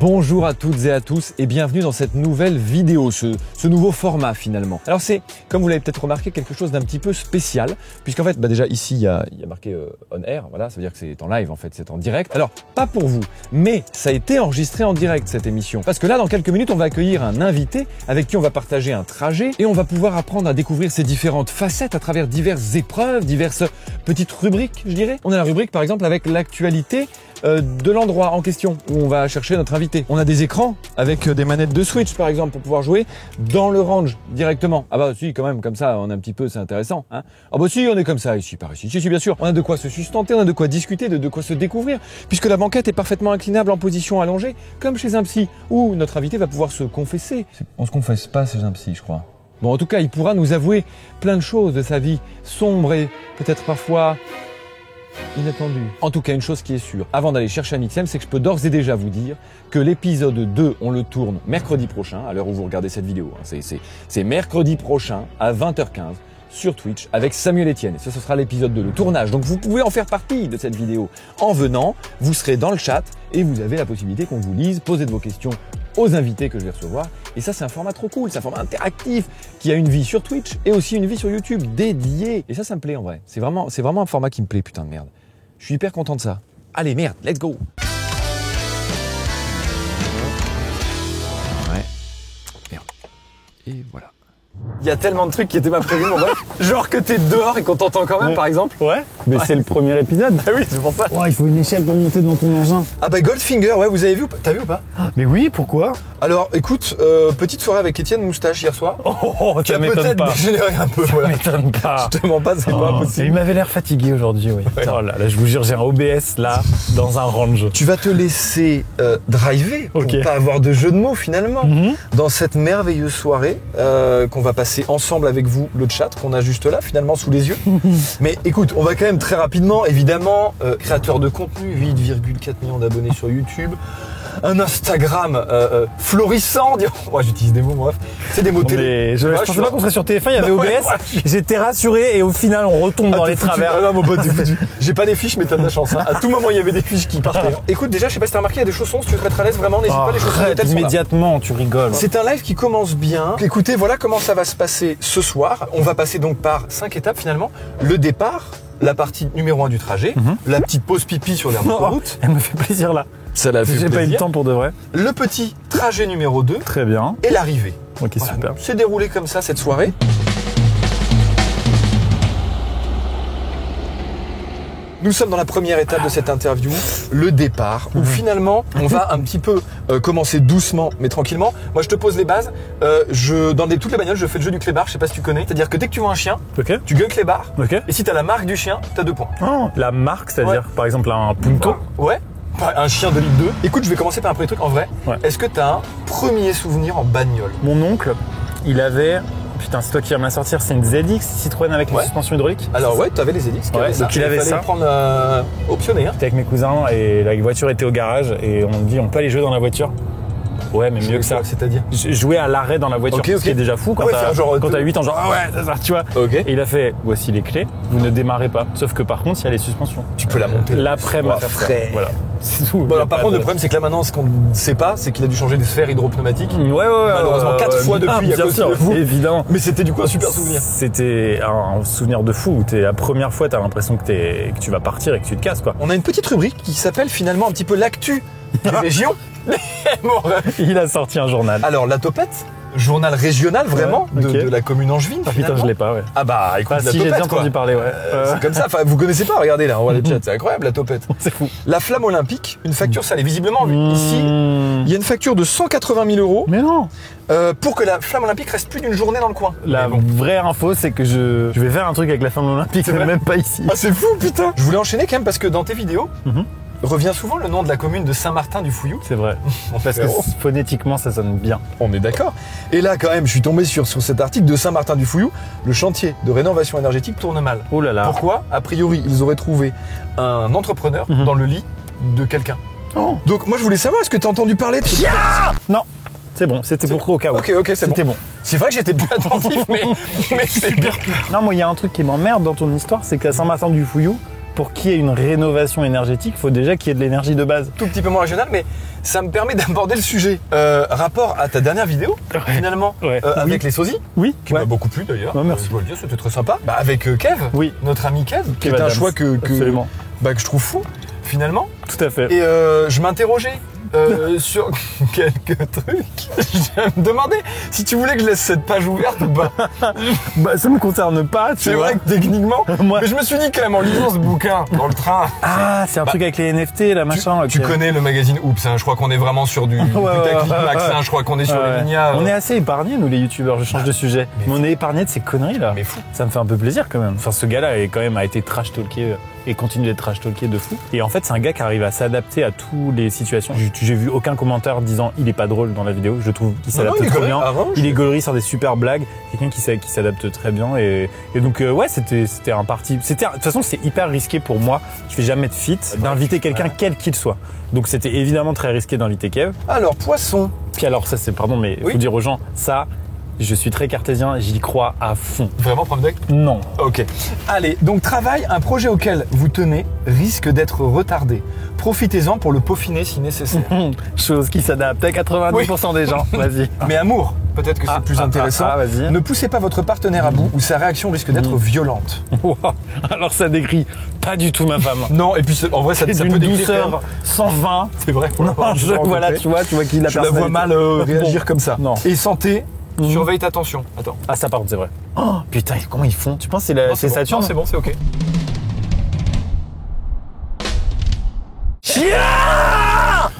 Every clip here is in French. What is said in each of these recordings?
Bonjour à toutes et à tous et bienvenue dans cette nouvelle vidéo, ce nouveau format finalement. Alors c'est, comme vous l'avez peut-être remarqué, quelque chose d'un petit peu spécial, puisqu'en fait déjà ici il y a marqué on air, voilà, ça veut dire que c'est en live en fait, c'est en direct. Alors pas pour vous, mais ça a été enregistré en direct cette émission. Parce que là dans quelques minutes on va accueillir un invité avec qui on va partager un trajet et on va pouvoir apprendre à découvrir ses différentes facettes à travers diverses épreuves, diverses petites rubriques je dirais. On a la rubrique par exemple avec l'actualité de l'endroit en question où on va chercher notre invité. On a des écrans avec des manettes de Switch par exemple pour pouvoir jouer dans le range directement. Ah bah si quand même comme ça on a un petit peu, c'est intéressant hein. Ah bah si on est comme ça ici par ici. Si bien sûr. On a de quoi se sustenter, on a de quoi discuter, de quoi se découvrir puisque la banquette est parfaitement inclinable en position allongée comme chez un psy où notre invité va pouvoir se confesser. On se confesse pas chez un psy je crois. Bon en tout cas il pourra nous avouer plein de choses de sa vie sombre et peut-être parfois inattendu. En tout cas, une chose qui est sûre, avant d'aller chercher un Mixem, c'est que je peux d'ores et déjà vous dire que l'épisode 2, on le tourne mercredi prochain, à l'heure où vous regardez cette vidéo. C'est mercredi prochain à 20h15 sur Twitch avec Samuel Etienne. Et ce sera l'épisode 2, le tournage. Donc vous pouvez en faire partie de cette vidéo. En venant, vous serez dans le chat et vous avez la possibilité qu'on vous lise, posez de vos questions aux invités que je vais recevoir. Et ça, c'est un format trop cool, c'est un format interactif qui a une vie sur Twitch et aussi une vie sur YouTube dédiée. Et ça me plaît en vrai. C'est vraiment un format qui me plaît, putain de merde. Je suis hyper content de ça. Allez, merde, let's go. Ouais. Merde. Et voilà. Il y a tellement de trucs qui étaient pas prévus, mon ref. Genre que t'es dehors et qu'on t'entend quand même, ouais. Par exemple. Ouais. Mais c'est le premier épisode. Ah oui, c'est pour ça. Ouais, il faut une échelle pour monter dans ton engin. Ah bah Goldfinger, ouais, vous avez vu ou pas? T'as vu ou pas? Mais oui, pourquoi? Alors, écoute, petite soirée avec Étienne Moustache hier soir. Oh, ça m'étonne pas. Dégénéré un peu, Ça voilà. m'étonne pas. Je te mens pas, c'est pas impossible. Il m'avait l'air fatigué aujourd'hui, oui. Ouais. Oh là, je vous jure, j'ai un OBS là, dans un range. Tu vas te laisser driver pour Ok. pas avoir de jeu de mots finalement dans cette merveilleuse soirée qu'on va passer ensemble avec vous, le chat qu'on a juste là finalement sous les yeux. Mais écoute, on va quand même très rapidement, évidemment, créateur de contenu, 8,4 millions d'abonnés sur YouTube, un Instagram florissant, ouais, j'utilise des mots bref, c'est des mots télé. Mais je pensais pas qu'on serait sur TF1, il y avait OBS, Ouais. j'étais rassuré et au final on retombe dans Ah, les t'es foutu. travers. Ah non, mon pote, t'es foutu. J'ai pas des fiches, mais t'as de la chance. Hein. À tout moment, il y avait des fiches qui partaient. Écoute, déjà, je sais pas si t'as remarqué, il y a des chaussons. Si tu veux te mettre à l'aise, vraiment, n'hésite pas, les chaussons de Arrête, tel sont là. immédiatement, tu rigoles. C'est un live qui commence bien. Écoutez, voilà comment ça va se passer ce soir. On va passer donc par 5 étapes finalement. Le départ, la partie numéro 1 du trajet, la petite pause pipi sur l'aire d'autoroute. Elle me fait plaisir là. Ça l'a fait J'ai pas eu le plaisir. temps pour de vrai. Le petit trajet numéro 2 Très bien. et l'arrivée. Ok, Voilà. super. C'est déroulé comme ça cette soirée. Nous sommes dans la première étape de cette interview, le départ, où finalement on va un petit peu commencer doucement mais tranquillement. Moi je te pose les bases, dans toutes les bagnoles je fais le jeu du clébard, je sais pas si tu connais, c'est-à-dire que dès que tu vois un chien, Ok. tu gueules clébard, Ok. et si tu as la marque du chien, tu as 2 points. Oh, la marque, c'est-à-dire Ouais. par exemple un punto. Ouais, un chien de litre 2. Écoute, je vais commencer par un premier truc en vrai. Ouais. Est-ce que tu as un premier souvenir en bagnole? Mon oncle, il avait. Putain, c'est toi qui vas me la sortir, c'est une ZX Citroën avec une Ouais. suspension hydraulique. Alors ouais, tu avais les Elix, Ouais, donc il avait ça. prendre optionné. Hein. J'étais avec mes cousins et la voiture était au garage et on me dit on peut aller jouer dans la voiture. Ouais, mais mieux que ça. C'est-à-dire Jouer à l'arrêt dans la voiture, Ok, ce ok. qui est déjà fou quand Ouais, t'as faire genre quand t'as 8 ans, genre ah ouais, c'est ça, tu vois. Ok. Et il a fait voici les clés, vous ne démarrez pas. Sauf que par contre, il y a les suspensions. Tu peux la monter. L'après m'a fait ça. frère. Voilà. C'est tout. Bon, alors, par contre, le problème, c'est que là, maintenant, ce qu'on ne sait pas, c'est qu'il a dû changer des sphères hydropneumatiques. Ouais. Malheureusement, 4 fois depuis, à bien cause sûr, de vous. évidemment. Mais c'était du coup un super souvenir. C'était un souvenir de fou où la première fois, t'as l'impression que tu vas partir et que tu te casses, quoi. On a une petite rubrique qui s'appelle finalement un petit peu l'actu des régions. Bon, Il a sorti un journal. alors, la Topette, journal régional vraiment Ouais, ok. de la commune angevine. Ah putain, finalement. je l'ai pas, ouais. Ah bah, écoute, Ah, la si, j'ai Topette, déjà entendu quoi. parler, ouais. C'est comme ça, enfin, vous connaissez pas, regardez là, on voit les chats, c'est incroyable la Topette. C'est fou. La flamme olympique, une facture salée. Visiblement, ici, il y a une facture de 180 000 euros Mais non. pour que la flamme olympique reste plus d'une journée dans le coin. La Mais bon. vraie info, c'est que je vais faire un truc avec la flamme olympique, C'est mais vrai même pas ici. Ah, c'est fou, putain. Je voulais enchaîner quand même parce que dans tes vidéos, revient souvent le nom de la commune de Saint-Martin-du-Fouillou. C'est vrai. Parce que frérot. phonétiquement, ça sonne bien. On est d'accord. Et là, quand même, je suis tombé sur cet article de Saint-Martin-du-Fouillou. Le chantier de rénovation énergétique tourne mal. Oh là là. Pourquoi? A priori, ils auraient trouvé un entrepreneur dans le lit de quelqu'un. Oh. Donc, moi, je voulais savoir, est-ce que tu as entendu parler de ce... Non. C'est bon, c'était pour au cas où. Ok, c'est C'était bon. bon. C'est vrai que j'étais plus attentif, mais c'est bien. Non, moi, il y a un truc qui m'emmerde dans ton histoire, c'est qu'à Saint-Martin-du-Fouillou, pour qu'il y ait une rénovation énergétique, il faut déjà qu'il y ait de l'énergie de base. Tout petit peu moins régional, mais ça me permet d'aborder le sujet. Rapport à ta dernière vidéo, finalement, avec les sosies, qui m'a beaucoup plu d'ailleurs. Merci. Je dois le dire, c'était très sympa. Avec Kev, notre ami Kev, qui est un choix que je trouve fou, finalement. Tout à fait. Et je m'interrogeais sur quelques trucs. Je me demandais si tu voulais que je laisse cette page ouverte ou pas. Bah, ça me concerne pas, tu vois. C'est vrai que techniquement, mais je me suis dit quand même en lisant ce bouquin dans le train. Ah, c'est un truc avec les NFT, là, machin. Tu connais le magazine Oops, hein, je crois qu'on est vraiment sur du putaclic max, hein, je crois qu'on est sur les lignas. On est assez épargnés, nous, les youtubeurs, je change de sujet. Mais on est épargnés de ces conneries, là. Mais fou. Ça me fait un peu plaisir, quand même. Enfin, ce gars-là, quand même, a été trash-talké et continue d'être trash-talké de fou. Et en fait, c'est un gars qui arrive à s'adapter à toutes les situations. J'ai vu aucun commentaire disant il est pas drôle dans la vidéo. Je trouve qu'il s'adapte très bien. Il est gaulerie, sort des super blagues. Quelqu'un qui s'adapte très bien. Et donc, c'était un parti. De toute façon, c'est hyper risqué pour moi, qui fais jamais de feat, d'inviter quelqu'un quel qu'il soit. Donc, c'était évidemment très risqué d'inviter Kev. Alors, poisson. Puis alors, ça, c'est, pardon, mais faut dire aux gens, ça, je suis très cartésien, j'y crois à fond. Vraiment, prof deck ? Non. Ok. Allez, donc travail, un projet auquel vous tenez risque d'être retardé. Profitez-en pour le peaufiner si nécessaire. Chose qui s'adapte à 90% des gens. Vas-y. Mais amour, peut-être que c'est plus intéressant. Vas-y. Ne poussez pas votre partenaire à bout ou sa réaction risque d'être violente. Wow. Alors ça décrit pas du tout ma femme. Non, et puis en vrai, ça peut décrire douceur 120. C'est vrai. Voilà, tu vois qu'il a je la vois mal réagir comme ça. Non. Et santé. Surveille ta tension. Attends. Ah, ça par contre, c'est vrai. Oh, putain, comment ils font? Tu penses que c'est Saturne? Non, c'est bon, c'est ok.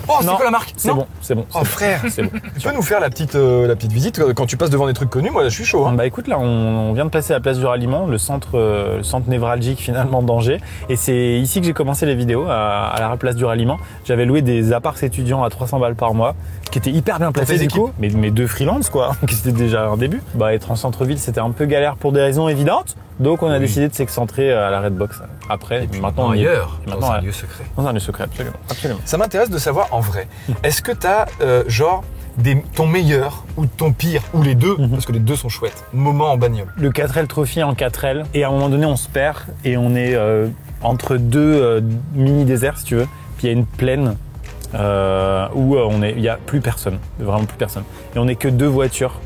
Oh, c'est quoi la marque? C'est bon, c'est bon. Oh frère, c'est bon. Tu peux nous faire la petite visite quand tu passes devant des trucs connus? Moi, là, je suis chaud. Hein. Bah écoute, là, on vient de passer à la place du ralliement, le centre névralgique finalement d'Angers. Et c'est ici que j'ai commencé les vidéos, à la place du ralliement. J'avais loué des apparts étudiants à 300 balles par mois, qui étaient hyper bien placés du coup. Mais deux freelance quoi, qui c'était déjà un début. Bah être en centre-ville, c'était un peu galère pour des raisons évidentes. Donc on a décidé de s'excentrer à la Redbox. Après, et puis maintenant ailleurs, dans un lieu secret. Dans un lieu secret, absolument. Ça m'intéresse de savoir en vrai, est-ce que t'as genre ton meilleur ou ton pire, ou les deux, parce que les deux sont chouettes, moment en bagnole? Le 4L Trophy en 4L, et à un moment donné on se perd, et on est entre deux mini-déserts si tu veux, puis il y a une plaine où il y a plus personne, vraiment plus personne. Et on n'est que deux voitures.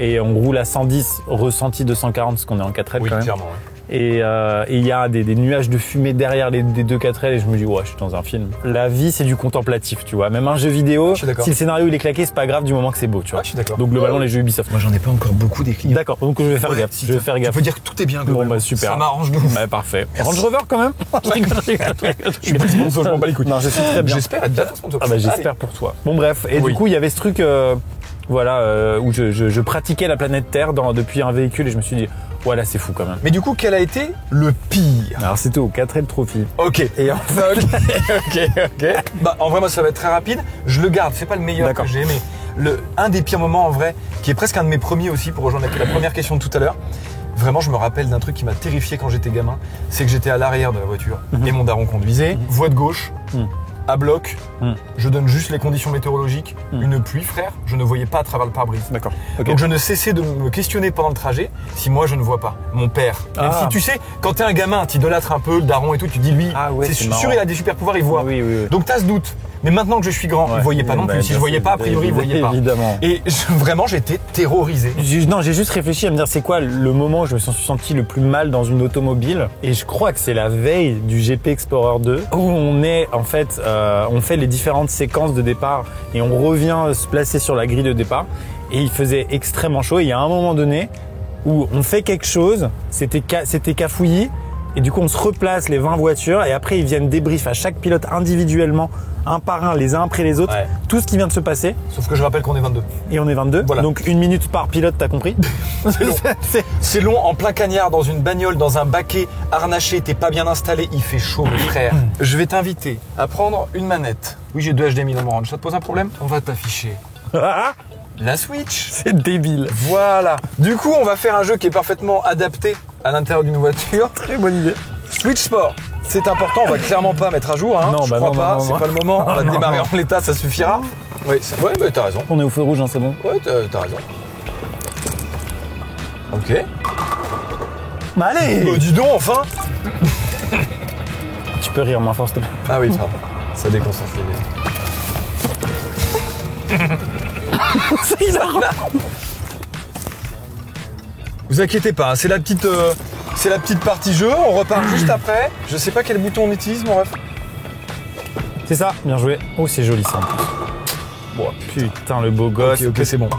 Et on roule à 110, ressenti de 140 parce qu'on est en 4L quand même. Clairement, Et il y a des nuages de fumée derrière des deux 4L et je me dis ouais, je suis dans un film. La vie c'est du contemplatif, tu vois. Même un jeu vidéo, si le scénario il est claqué, c'est pas grave du moment que c'est beau, tu vois. Je suis d'accord. Donc globalement les jeux Ubisoft. Moi j'en ai pas encore beaucoup décrit. D'accord, donc je vais faire gaffe. Je vais faire gaffe. Tu peux dire que tout est bien. Bon bah super. Ça m'arrange de ouf. Bah, parfait. Range Rover quand même. Je suis pas sponsor, je m'en bats les couilles. Non, je suis très bien. J'espère être bien sponsor. Ah bah j'espère pour toi. Bon bref, et du coup il y avait ce truc où je pratiquais la planète Terre depuis un véhicule et je me suis dit voilà c'est fou quand même. Mais du coup quel a été le pire? Alors c'était au 4L Trophy. Ok. Et enfin ok. Bah en vrai moi ça va être très rapide. Je le garde, c'est pas le meilleur que j'ai aimé. Un des pires moments en vrai, qui est presque un de mes premiers aussi pour rejoindre la première question de tout à l'heure. Vraiment, je me rappelle d'un truc qui m'a terrifié quand j'étais gamin. C'est que j'étais à l'arrière de la voiture et mon daron conduisait, voie de gauche. À bloc, je donne juste les conditions météorologiques, une pluie frère, je ne voyais pas à travers le pare-brise. D'accord. Donc je ne cessais de me questionner pendant le trajet si moi je ne vois pas. Mon père, même si tu sais, quand t'es un gamin, t'idolâtres un peu le daron et tout, tu dis lui, c'est sûr il a des super pouvoirs, il voit. Oui. Donc t'as ce doute. Mais maintenant que je suis grand, il voyait pas non plus. Si je voyais pas, a priori, il voyait pas. Évidemment. Et vraiment, j'étais terrorisé. Non, j'ai juste réfléchi à me dire c'est quoi le moment où je me suis senti le plus mal dans une automobile. Et je crois que c'est la veille du GP Explorer 2 où on est en fait, on fait les différentes séquences de départ et on revient se placer sur la grille de départ. Et il faisait extrêmement chaud. Et il y a un moment donné où on fait quelque chose, c'était cafouillis. Et du coup, on se replace les 20 voitures et après, ils viennent débrief à chaque pilote individuellement, un par un, les uns après les autres, tout ce qui vient de se passer. Sauf que je rappelle qu'on est 22. Et on est 22. Voilà. Donc 1 minute par pilote, t'as compris? C'est long, en plein cagnard, dans une bagnole, dans un baquet, harnaché, t'es pas bien installé, il fait chaud, mes frères. Je vais t'inviter à prendre une manette. Oui, j'ai 2 HDMI dans mon range. Ça te pose un problème? On va t'afficher la Switch. C'est débile. Voilà. Du coup, on va faire un jeu qui est parfaitement adapté à l'intérieur d'une voiture. Très bonne idée. Switch Sport. C'est important, on va clairement pas mettre à jour. Hein. Non, je crois pas, c'est pas le moment. On va démarrer en l'état, ça suffira. Oui, mais t'as raison. On est au feu rouge, hein, c'est bon. Ouais, t'as raison. Ok. Bah allez. Bah dis donc, enfin. Tu peux rire moins fort, s'il te plaît. Ah oui, ça déconcentre les gars. C'est hilarant. Vous inquiétez pas, c'est la petite partie jeu, on repart juste après. Je sais pas quel bouton on utilise, mon ref. C'est ça, bien joué. Oh, c'est joli ça en plus. Bon, putain, le beau gosse. Ok, c'est bon.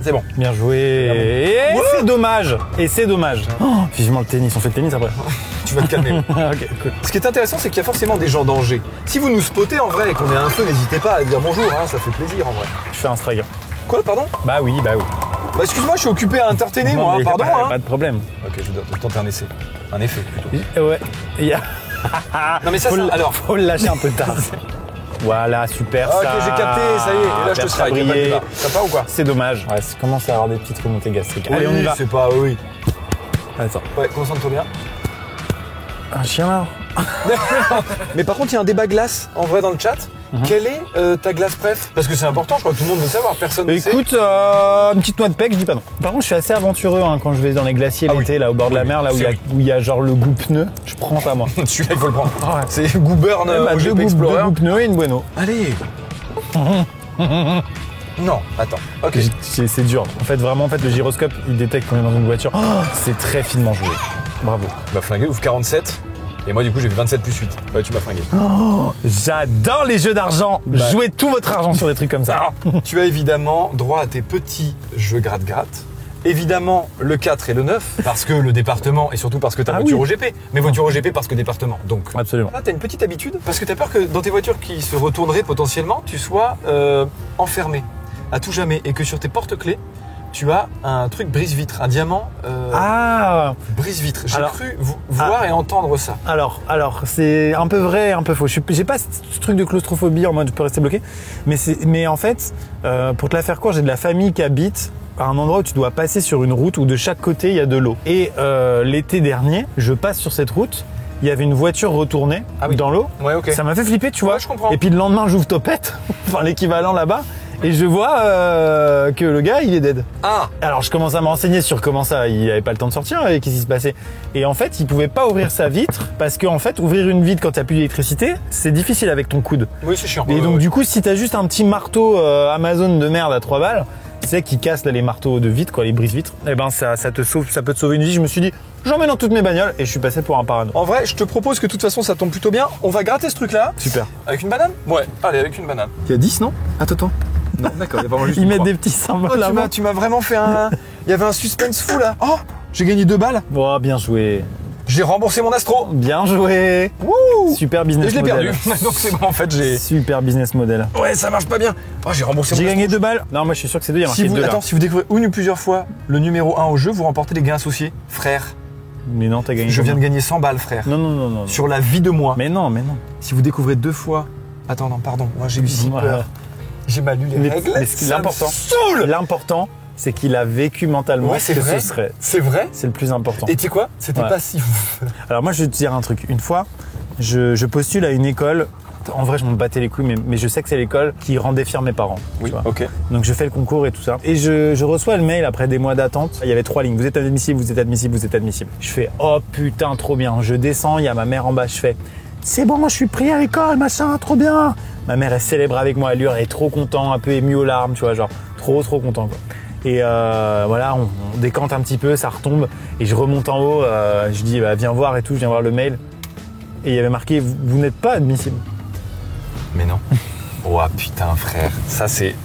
C'est bon. Bien joué. Et c'est dommage. Et c'est dommage. Oh, vivement le tennis, on fait le tennis après. Tu vas te calmer. Ok, cool. Ce qui est intéressant, c'est qu'il y a forcément des gens d'Angers. Si vous nous spottez en vrai et qu'on est un feu, n'hésitez pas à dire bonjour, hein, ça fait plaisir en vrai. Je fais un strike. Quoi, pardon? Bah oui. Bah excuse-moi, je suis occupé à entertainer moi, mais pardon. Pas de problème. Ok, je dois tenter un essai. Un effet plutôt. Ouais. Non mais ça, alors. Faut le lâcher un peu tard. Voilà, super. Ok, j'ai capté, ça y est. Et là, je te strike. Ça va ou quoi? C'est dommage. Ouais, ça commence à avoir des petites remontées gastriques. Oui, allez, on y va. C'est pas, oui. Attends. Ouais, concentre-toi bien. Un chien là. Mais par contre, il y a un débat glace en vrai dans le chat. Quelle est ta glace préf? Parce que c'est important, je crois que tout le monde veut savoir, personne ne sait. Écoute, une petite noix de pec, je dis pas non. Par contre, je suis assez aventureux hein, quand je vais dans les glaciers l'été, là au bord de la mer, là où il y a genre le goût pneu. Je prends pas moi. Celui-là, il faut le prendre. Ah ouais. C'est goût burn au GP Explorer. Deux goûts pneus et une bueno. Allez. Non, attends. Ok. C'est dur. En fait, vraiment, le gyroscope, il détecte qu'on est dans une voiture. Oh, c'est très finement joué. Bravo. Tu m'as flingué, ouvre 47. Et moi, du coup, j'ai fait 27 plus 8. Ouais, tu m'as fringué. Oh, j'adore les jeux d'argent. Jouez tout votre argent sur des trucs comme ça. Tu as évidemment droit à tes petits jeux gratte-gratte. Évidemment, le 4 et le 9, parce que le département, et surtout parce que ta voiture au GP. Mais voiture au GP parce que département. Donc, absolument. Là, tu as une petite habitude, parce que tu as peur que dans tes voitures qui se retourneraient potentiellement, tu sois enfermé à tout jamais. Et que sur tes porte-clés, tu as un truc brise-vitre, un diamant brise-vitre. J'ai cru voir et entendre ça. Alors, c'est un peu vrai, un peu faux. J'ai pas ce truc de claustrophobie en mode je peux rester bloqué, mais en fait, pour te la faire court, j'ai de la famille qui habite à un endroit où tu dois passer sur une route où de chaque côté il y a de l'eau. Et l'été dernier, je passe sur cette route. Il y avait une voiture retournée dans l'eau. Ouais, ok. Ça m'a fait flipper, tu vois. Ouais, je comprends. Et puis le lendemain, j'ouvre Topette, enfin l'équivalent là-bas. Et je vois que le gars, il est dead. Ah. Alors je commence à me renseigner sur comment ça, il avait pas le temps de sortir et qu'est-ce qui se passait. Et en fait, il pouvait pas ouvrir sa vitre parce que en fait, ouvrir une vitre quand il y a plus d'électricité, c'est difficile avec ton coude. Oui, c'est chiant. Et donc du coup, si t'as juste un petit marteau Amazon de merde à 3 balles, tu sais qui casse là, les marteaux de vitre, quoi, les brise-vitres, et ben ça te sauve, ça peut te sauver une vie. Je me suis dit, j'emmène dans toutes mes bagnoles et je suis passé pour un parano. En vrai, je te propose que de toute façon, ça tombe plutôt bien. On va gratter ce truc-là. Super. Avec une banane? Ouais. Allez, avec une banane. Il y a 10, non? Attends. Non, d'accord, il y a vraiment juste Ils mettent des petits symboles là. Tu m'as vraiment fait un... Il y avait un suspense fou là. Oh, j'ai gagné 2 balles. Oh, bien joué. J'ai remboursé mon astro. Bien joué. Wouh. Super business model. Et je l'ai perdu. Donc c'est bon, en fait, j'ai... Super business model. Ouais, ça marche pas bien. Oh, j'ai remboursé mon astro. J'ai gagné 2 balles. Non, moi je suis sûr que c'est 2, il y a marqué 2 là. Attends, si vous découvrez une ou plusieurs fois le numéro 1 au jeu, vous remportez les gains associés. Frère. Mais non, t'as gagné. Je viens de gagner 100 balles, frère. Non. Sur la vie de moi. Mais non. Si vous découvrez 2 fois... Attends, non, pardon. Moi, j'ai eu si peur. J'ai mal lu les règles. Mais l'important, c'est qu'il a vécu mentalement c'est vrai. Ce serait. C'est vrai. C'est le plus important. Et tu sais quoi? C'était pas si ouf. Alors moi, je vais te dire un truc. Une fois, je postule à une école. En vrai, je m'en battais les couilles, mais je sais que c'est l'école qui rendait fiers mes parents. Oui, tu vois. ok. Donc je fais le concours et tout ça. Et je reçois le mail après des mois d'attente. Il y avait 3 lignes. Vous êtes admissible, vous êtes admissible, vous êtes admissible. Je fais oh putain, trop bien. Je descends, il y a ma mère en bas. Je fais c'est bon, moi je suis pris à l'école, machin, trop bien. Ma mère, elle célèbre avec moi, elle est trop content, un peu émue aux larmes, tu vois, genre trop content quoi. Et voilà, on décante un petit peu, ça retombe et je remonte en haut, je dis viens voir et tout, je viens voir le mail. Et il y avait marqué vous n'êtes pas admissible. Mais non. Oh putain frère, ça c'est...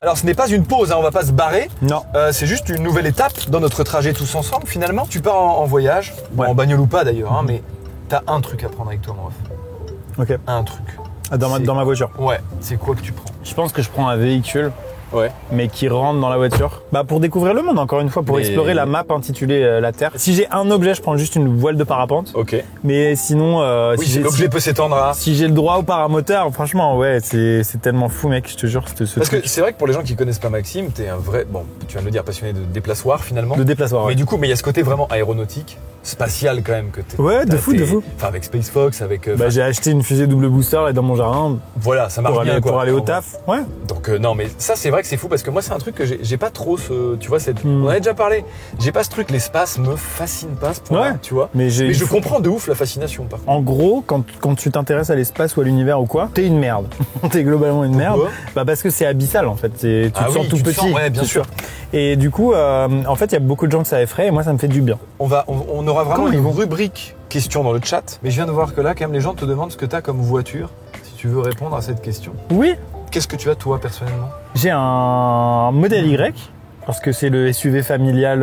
Alors ce n'est pas une pause, hein, on va pas se barrer. Non. C'est juste une nouvelle étape dans notre trajet tous ensemble finalement. Tu pars en voyage, en bagnole ou pas d'ailleurs, hein, mais t'as un truc à prendre avec toi mon ref. Ok. Un truc. Dans ma voiture. Ouais, c'est quoi que tu prends? Je pense que je prends un véhicule. Ouais. Mais qui rentre dans la voiture. Pour découvrir le monde, encore une fois, pour explorer la map intitulée La Terre. Si j'ai un objet, je prends juste une voile de parapente. Ok. Mais sinon, l'objet peut s'étendre à... Si j'ai le droit au paramoteur, franchement, ouais, c'est tellement fou, mec, je te jure. Parce que c'est vrai que pour les gens qui connaissent pas Maxime, t'es un vrai, bon, tu viens de le dire, passionné de déplaçoir finalement. De déplaçoir, ouais. Mais du coup, il y a ce côté vraiment aéronautique, spatial quand même que t'es. Ouais, de fou. Enfin, avec Space Fox, avec. J'ai acheté une fusée double booster là dans mon jardin. Voilà, ça marche bien pour aller au taf. Ouais. Donc non, mais ça c'est vrai. vrai que c'est fou parce que moi c'est un truc que j'ai pas trop tu vois, on en a déjà parlé. J'ai pas ce truc, l'espace me fascine pas ce point-là, tu vois. Mais je comprends de ouf la fascination par contre. En gros, quand tu t'intéresses à l'espace ou à l'univers ou quoi, t'es une merde. T'es globalement une merde. Parce que c'est abyssal en fait. Tu te sens tout petit. Ouais, bien sûr. Et du coup, en fait, il y a beaucoup de gens que ça effraie et moi ça me fait du bien. On aura vraiment une rubrique questions dans le chat. Mais je viens de voir que là, quand même, les gens te demandent ce que tu as comme voiture. Si tu veux répondre à cette question. Oui. Qu'est-ce que tu as toi personnellement? J'ai un modèle Y. Parce que c'est le SUV familial,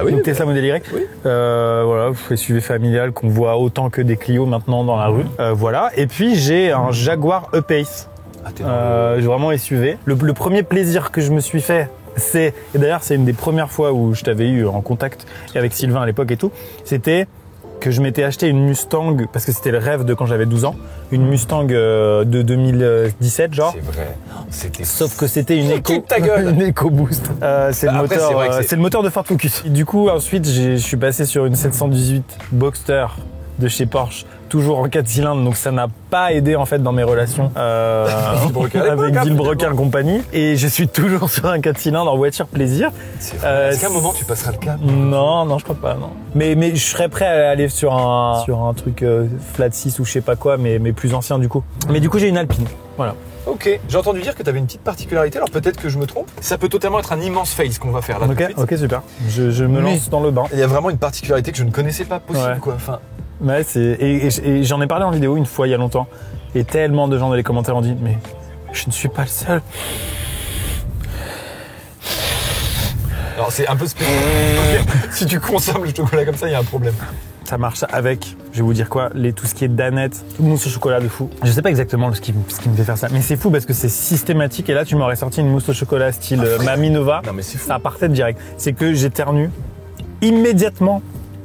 donc Tesla Model Y. Oui. Voilà, SUV familial qu'on voit autant que des Clio maintenant dans la rue. Voilà. Et puis j'ai un Jaguar E-Pace. Vraiment SUV. Le premier plaisir que je me suis fait, et d'ailleurs c'est une des premières fois où je t'avais eu en contact avec Sylvain à l'époque et tout, c'était que je m'étais acheté une Mustang, parce que c'était le rêve de quand j'avais 12 ans, une Mustang de 2017 genre. C'est vrai. Sauf que c'était une une EcoBoost. C'est le moteur de Ford Focus. Et du coup ensuite je suis passé sur une 718 Boxster de chez Porsche, toujours en 4 cylindres, donc ça n'a pas aidé en fait dans mes relations avec Villebrequin et compagnie. Et je suis toujours sur un 4 cylindres en voiture plaisir. Est-ce qu'à un moment tu passeras le cap? Non, je crois pas, non. Mais je serais prêt à aller sur un truc flat 6 ou je sais pas quoi, mais plus ancien du coup. Mais du coup j'ai une Alpine, voilà. Ok, j'ai entendu dire que tu avais une petite particularité, alors peut-être que je me trompe. Ça peut totalement être un immense face qu'on va faire là. Ok, super. Je me lance dans le bain. Il y a vraiment une particularité que je ne connaissais pas possible, quoi. Enfin. Ouais, et j'en ai parlé en vidéo une fois il y a longtemps. Et tellement de gens dans les commentaires ont dit mais je ne suis pas le seul. Alors c'est un peu spécial. Si tu consommes le chocolat comme ça, il y a un problème. Ça marche avec, je vais vous dire quoi, tout ce qui est danette, tout mousse au chocolat de fou. Je sais pas exactement ce qui me fait faire ça, mais c'est fou parce que c'est systématique. Et là, tu m'aurais sorti une mousse au chocolat style Mamie Nova. Non mais c'est fou. Ça partait direct. C'est que j'éternue immédiatement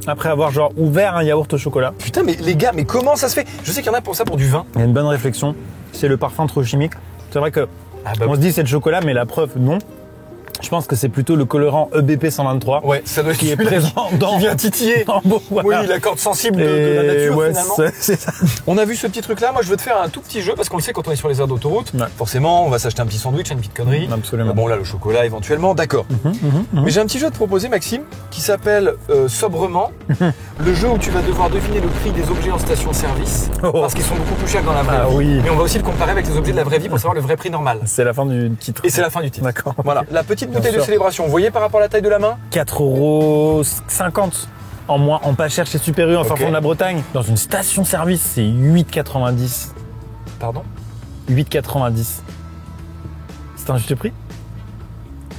après avoir genre ouvert un yaourt au chocolat. Putain, mais les gars, mais comment ça se fait? Je sais qu'il y en a pour ça, pour du vin. Il y a une bonne réflexion. C'est le parfum trop chimique. C'est vrai que on se dit c'est le chocolat, mais la preuve, non. Je pense que c'est plutôt le colorant EBP 123 ça doit être qui est présent dans... Qui vient titiller. Voilà. Oui, la corde sensible de la nature, finalement. C'est ça. On a vu ce petit truc-là. Moi, je veux te faire un tout petit jeu parce qu'on le sait quand on est sur les aires d'autoroute. Forcément, on va s'acheter un petit sandwich, une petite connerie. Absolument. Bon, là, le chocolat, éventuellement, d'accord. Mais j'ai un petit jeu à te proposer, Maxime, qui s'appelle Sobrement. Le jeu où tu vas devoir deviner le prix des objets en station-service. Parce qu'ils sont beaucoup plus chers que dans la vraie vie. Oui. Mais on va aussi le comparer avec les objets de la vraie vie pour savoir le vrai prix normal. C'est la fin du titre. Et c'est la fin du titre. D'accord. Voilà. La petite bouteille de célébration. Vous voyez par rapport à la taille de la main? 4,50 € en moins, en pas cher chez Super U, en fin fond de la Bretagne. Dans une station-service, c'est 8,90 €. Pardon? 8,90 €. C'est un juste prix?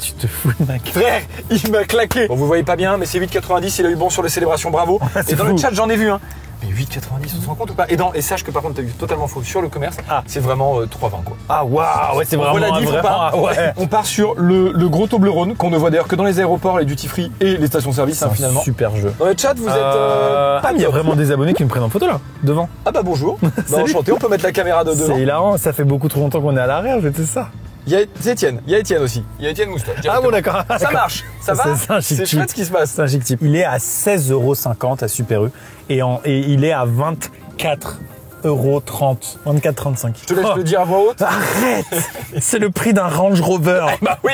Tu te fous de ma gueule. Frère, il m'a claqué. Bon, vous voyez pas bien, mais c'est 8,90 €. Il a eu bon sur les célébrations, bravo. Et dans le chat, j'en ai vu, hein. Mais 8,90 €, on se rend compte ou pas? Et sache que par contre, t'as eu totalement faux sur le commerce. C'est vraiment 3,20 € quoi. Ah waouh, ouais, c'est vraiment. Voilà, on part sur le gros Toblerone qu'on ne voit d'ailleurs que dans les aéroports, les duty free et les stations-service finalement. Super jeu. Dans le chat, vous êtes pas il y a vraiment des abonnés qui me prennent en photo là, devant. Ah bah bonjour. Bah, enchanté, on peut mettre la caméra de devant. C'est hilarant, ça fait beaucoup trop longtemps qu'on est à l'arrière, c'est ça. Il y a Étienne aussi. Il y a Étienne Moustache. Ah bon, d'accord. Ça marche, ça va. C'est chouette ce qui se passe. C'est un chic type. Il est à 16,50 € à Super U et il est à 24,30 €. 24,35 €. Je te laisse le dire à voix haute. Arrête. C'est le prix d'un Range Rover. Bah oui.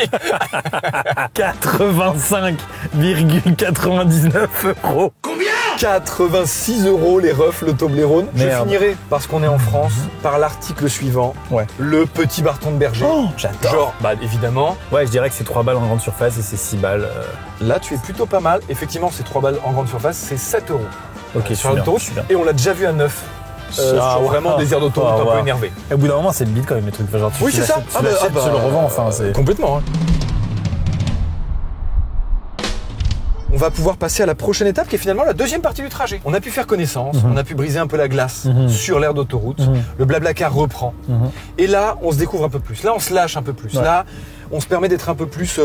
85,99 €. Combien? 86 € les refs, le Toblerone. Je finirai, parce qu'on est en France, par l'article suivant. Le petit Barton de Berger. Oh, j'adore. Genre, bah évidemment. Ouais, je dirais que c'est 3 balles en grande surface et c'est 6 balles. Là, tu es plutôt pas mal. Effectivement, c'est 3 balles en grande surface, c'est 7 €. Ok, sur l'autoroute. Et on l'a déjà vu à 9. Sur vraiment des aires d'autoroute un peu énervées. Et au bout d'un moment, c'est le Bitcoin, les trucs. Genre, oui, c'est ça. Tu le revends, enfin. Complètement. Hein. On va pouvoir passer à la prochaine étape qui est finalement la deuxième partie du trajet. On a pu faire connaissance, on a pu briser un peu la glace sur l'aire d'autoroute, le Blablacar reprend. Et là, on se découvre un peu plus. Là, on se lâche un peu plus. Là, on se permet d'être un peu plus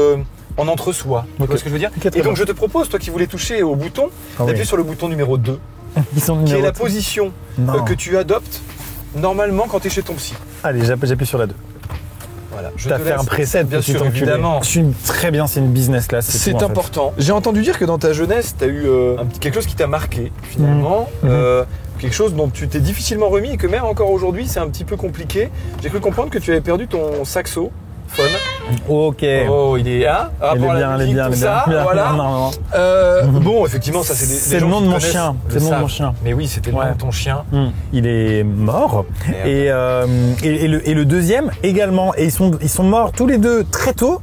en entre-soi. Tu vois ce que je veux dire? Et donc, je te propose, toi qui voulais toucher au bouton, d'appuyer sur le bouton numéro 2, qui est la position que tu adoptes normalement quand tu es chez ton psy. Allez, j'appuie sur la 2. Voilà, t'as fait un preset, bien sûr, évidemment. Je suis très bien, c'est une business class. C'est important. J'ai entendu dire que dans ta jeunesse, tu as eu quelque chose qui t'a marqué, finalement. Quelque chose dont tu t'es difficilement remis et que même encore aujourd'hui, c'est un petit peu compliqué. J'ai cru comprendre que tu avais perdu ton saxo Fun. Ok. Oh, il est rapport à la musique, tout ça, voilà. Bon, effectivement, ça c'est des C'est le gens nom qui de mon connaissent, chien. le C'est le nom de savent. mon chien. Mais oui, c'était le nom de ton chien. Il est mort. Et le deuxième également. Et ils sont morts tous les deux très tôt.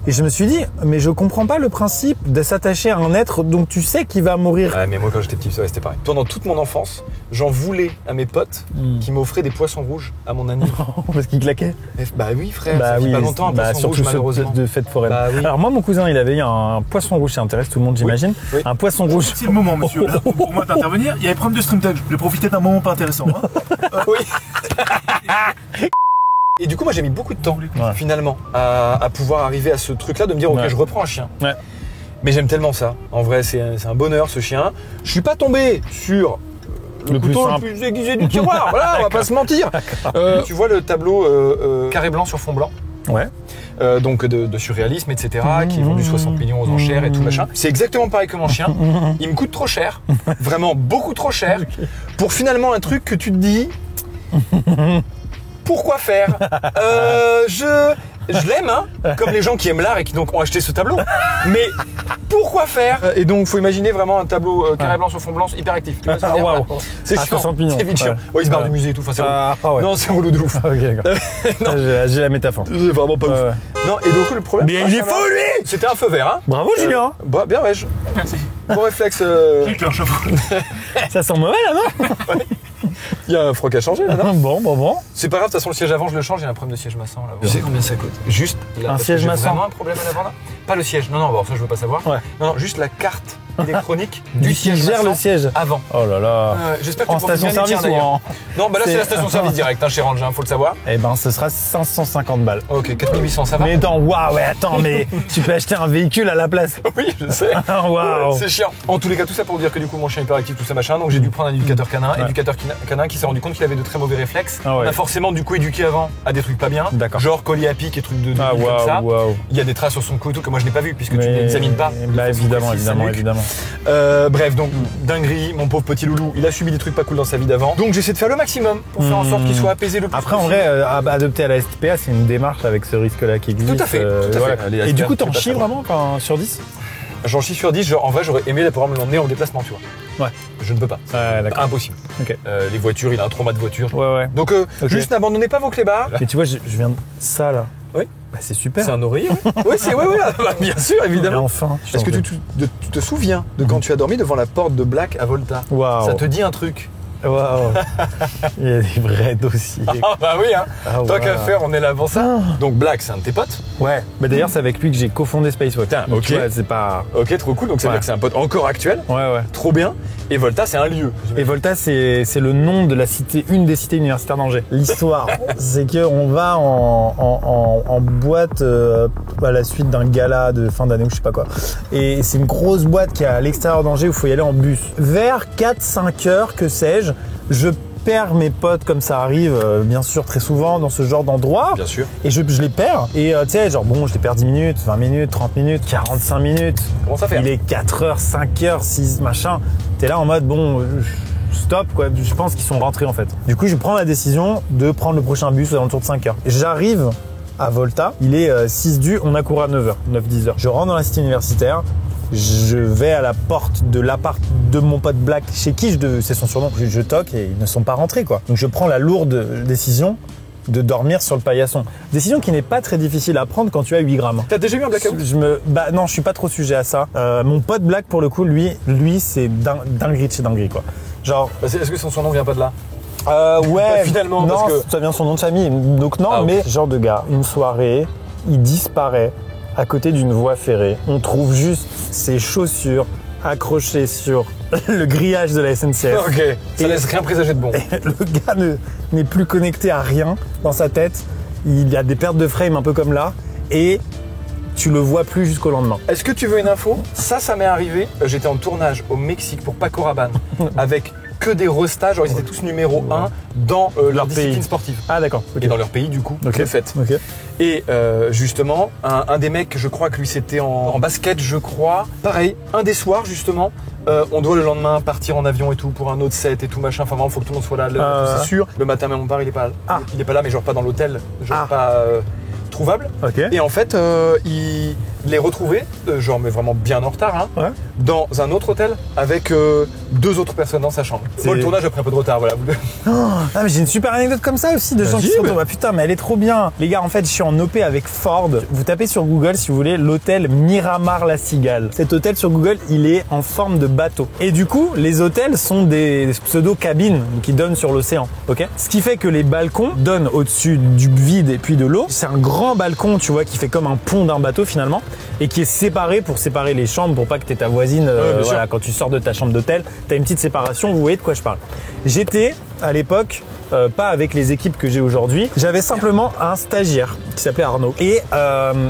Et je me suis dit, mais je comprends pas le principe de s'attacher à un être dont tu sais qu'il va mourir. Ouais, mais moi quand j'étais petit, ça c'était pareil. Pendant toute mon enfance, j'en voulais à mes potes qui m'offraient des poissons rouges à mon anniversaire. Parce qu'il claquait. Bah oui, frère, ça fait pas longtemps un poisson rouge, surtout malheureusement. de fête foraine. Bah oui. Alors moi, mon cousin, il avait eu un poisson rouge, ça intéresse tout le monde, j'imagine. Oui. Un poisson rouge. C'est le moment, monsieur, là, pour moi d'intervenir. Il y avait problème de stream tag. Je vais profiter d'un moment pas intéressant. Hein. Oui. Et du coup, moi j'ai mis beaucoup de temps, finalement, à pouvoir arriver à ce truc-là, de me dire, ok, je reprends un chien. Ouais. Mais j'aime tellement ça. En vrai, c'est un bonheur ce chien. Je suis pas tombé sur le couteau le plus aiguisé du tiroir. Voilà, on va pas se mentir. Tu vois le tableau carré blanc sur fond blanc. Ouais. Donc de surréalisme, etc., qui est vendu 60 millions aux enchères et tout machin. C'est exactement pareil que mon chien. Il me coûte trop cher, vraiment beaucoup trop cher, pour finalement un truc que tu te dis. Pourquoi faire Je l'aime, hein, comme les gens qui aiment l'art et qui donc ont acheté ce tableau. Mais pourquoi faire Et donc, faut imaginer vraiment un tableau carré blanc sur fond blanc hyper actif. Tu vois, c'est chiant. 60 millions. C'est vite chiant. Ouais, il se barre du musée et tout. Enfin, c'est Non, c'est relou de ouf. Ok, d'accord. J'ai la métaphore. C'est vraiment pas ouf. Non, et donc le problème. Mais il est faux, lui. C'était un feu vert, hein. Bravo, Julien. Bah, bien, ouais. Merci. Bon réflexe. J'ai un chapeau. Ça sent mauvais, là, non? Il y a un froc à changer, là, non? Bon. C'est pas grave, de toute façon, le siège avant, je le change. J'ai un problème de siège massant, là. Tu sais combien ça coûte? Juste là. Un siège massant. Vraiment un problème à l'avant, là? Pas le siège. Non, bon, ça, je veux pas savoir. Ouais. Non, juste la carte électronique du siège gère massant le siège. avant. Oh là là. J'espère que En tu pourras bien station-service d'ailleurs. ou en... Non, bah là, c'est la station-service direct, hein, chez Range, faut le savoir. Eh ben, ce sera 550 balles. Ok, 4800, ça va? Mais attends, attends, mais tu peux acheter un véhicule à la place. Oui, je sais. Waouh. C'est chiant. En tous les cas, tout ça pour dire que du coup, mon chien est hyperactif, tout ça machin. Donc j'ai dû prendre un éducateur canin. Éducateur canin qui s'est rendu compte qu'il avait de très mauvais réflexes. Ah ouais. On a forcément du coup éduqué avant à des trucs pas bien. D'accord. Genre collier à pic et trucs de comme ça. Il y a des traces sur son cou et tout que moi je n'ai pas vu puisque tu ne l'examines pas. Bah évidemment. Bref, donc dinguerie, mon pauvre petit loulou, il a subi des trucs pas cool dans sa vie d'avant. Donc j'essaie de faire le maximum pour faire en sorte qu'il soit apaisé le plus Après, en possible. vrai, adopter à la SPA, c'est une démarche avec ce risque-là qui existe. Tout à fait. Voilà. Allez, Et du coup, SPA, t'en chies vraiment sur 10? J'en chie sur 10, genre en vrai j'aurais aimé pouvoir me l'emmener en déplacement, tu vois. Ouais. Je ne peux pas. Ouais, d'accord. Impossible. Ok. Les voitures, il a un trauma de voiture. Ouais. Donc juste n'abandonnez pas vos clébards. Et tu vois, je viens de ça là. Oui. Bah, c'est super. C'est un oreiller, oui. Oui, bah, bien sûr, Et évidemment. enfin. Est-ce que tu te souviens de quand tu as dormi devant la porte de Black à Volta? Waouh. Ça te dit un truc? Waouh. Il y a des vrais dossiers. Ah bah oui, hein. Tant qu'à faire, on est là avant ça. Ah. Donc Black, c'est un de tes potes? Ouais. Bah d'ailleurs, c'est avec lui que j'ai cofondé Spacewalk. Putain, Donc, ok. tu vois, c'est pas. Ok, trop cool. Donc ça veut dire que c'est un pote encore actuel. Ouais. Trop bien. Et Volta, c'est un lieu. Et Volta, c'est le nom de la cité, une des cités universitaires d'Angers. L'histoire, c'est que on va en boîte à la suite d'un gala de fin d'année ou je sais pas quoi. Et c'est une grosse boîte qui est à l'extérieur d'Angers où il faut y aller en bus. Vers 4-5 heures, que sais-je, je perds mes potes comme ça arrive, bien sûr, très souvent dans ce genre d'endroit. Bien sûr. Et je les perds. Et tu sais, genre bon, je les perds 10 minutes, 20 minutes, 30 minutes, 45 minutes. Comment ça fait? Il est 4 heures, 5 heures, 6, machin. T'es là en mode, bon, stop, quoi. Je pense qu'ils sont rentrés, en fait. Du coup, je prends la décision de prendre le prochain bus à l'entour de 5 heures. J'arrive à Volta. Il est 6 du, on a couru à 9h, 9-10 heures. Je rentre dans la cité universitaire. Je vais à la porte de l'appart de mon pote Black, chez qui c'est son surnom. Je toque et ils ne sont pas rentrés, quoi. Donc je prends la lourde décision de dormir sur le paillasson. Décision qui n'est pas très difficile à prendre quand tu as 8 grammes. T'as déjà eu un blackout? Non, je suis pas trop sujet à ça. Mon pote Black, pour le coup, lui c'est dinguerie de chez dinguerie, quoi. Genre. Est-ce que son nom vient pas de là? Ouais. Finalement, non, parce que ça vient de son nom de famille. Donc non, mais genre de gars, une soirée, il disparaît à côté d'une voie ferrée. On trouve juste ses chaussures accrochées sur le grillage de la SNCF. Ok, ça laisse rien présager de bon. Et le gars n'est plus connecté à rien dans sa tête. Il y a des pertes de frame un peu comme là. Et tu le vois plus jusqu'au lendemain. Est-ce que tu veux une info? Ça m'est arrivé. J'étais en tournage au Mexique pour Paco Rabanne avec que des restas, genre ils étaient tous numéro 1 dans leur discipline pays. Sportive. Ah d'accord. Okay. Et dans leur pays du coup, le fait. Okay. Et justement, un des mecs, je crois que lui c'était en basket, je crois. Pareil, un des soirs justement, on doit le lendemain partir en avion et tout pour un autre set et tout machin. Enfin vraiment, faut que tout le monde soit là, c'est sûr. Le matin même on part, il est pas là, mais genre pas dans l'hôtel, genre pas introuvable. Ok. Et en fait, il les retrouvait, genre mais vraiment bien en retard, hein, Ouais. dans un autre hôtel avec 2 autres personnes dans sa chambre. Moi, le tournage a pris un peu de retard, voilà. Ah, mais j'ai une super anecdote comme ça aussi de gens qui se retrouvent. Ah, putain, mais elle est trop bien. Les gars, en fait, je suis en OP avec Ford. Vous tapez sur Google, si vous voulez, l'hôtel Miramar-La Cigale. Cet hôtel sur Google, il est en forme de bateau. Et du coup, les hôtels sont des pseudo-cabines qui donnent sur l'océan. Ok. Ce qui fait que les balcons donnent au-dessus du vide et puis de l'eau. C'est un grand balcon, tu vois, qui fait comme un pont d'un bateau finalement et qui est séparé pour séparer les chambres pour pas que t'aies ta voisine. Voilà, quand tu sors de ta chambre d'hôtel, t'as une petite séparation. Vous voyez de quoi je parle. J'étais à l'époque pas avec les équipes que j'ai aujourd'hui. J'avais simplement un stagiaire qui s'appelait Arnaud. Et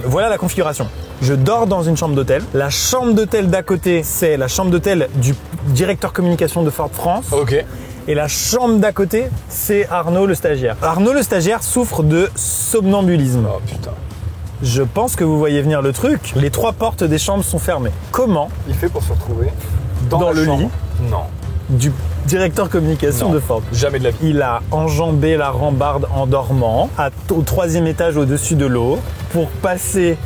voilà la configuration. Je dors dans une chambre d'hôtel. La chambre d'hôtel d'à côté, c'est la chambre d'hôtel du directeur communication de Ford France. Ok. Et la chambre d'à côté, c'est Arnaud le stagiaire. Arnaud le stagiaire souffre de somnambulisme. Oh putain. Je pense que vous voyez venir le truc. Les 3 portes des chambres sont fermées. Comment Il fait pour se retrouver dans le chambre. lit Non. du directeur communication Non. de Ford? Jamais de la vie. Il a enjambé la rambarde en dormant au 3e étage au-dessus de l'eau pour passer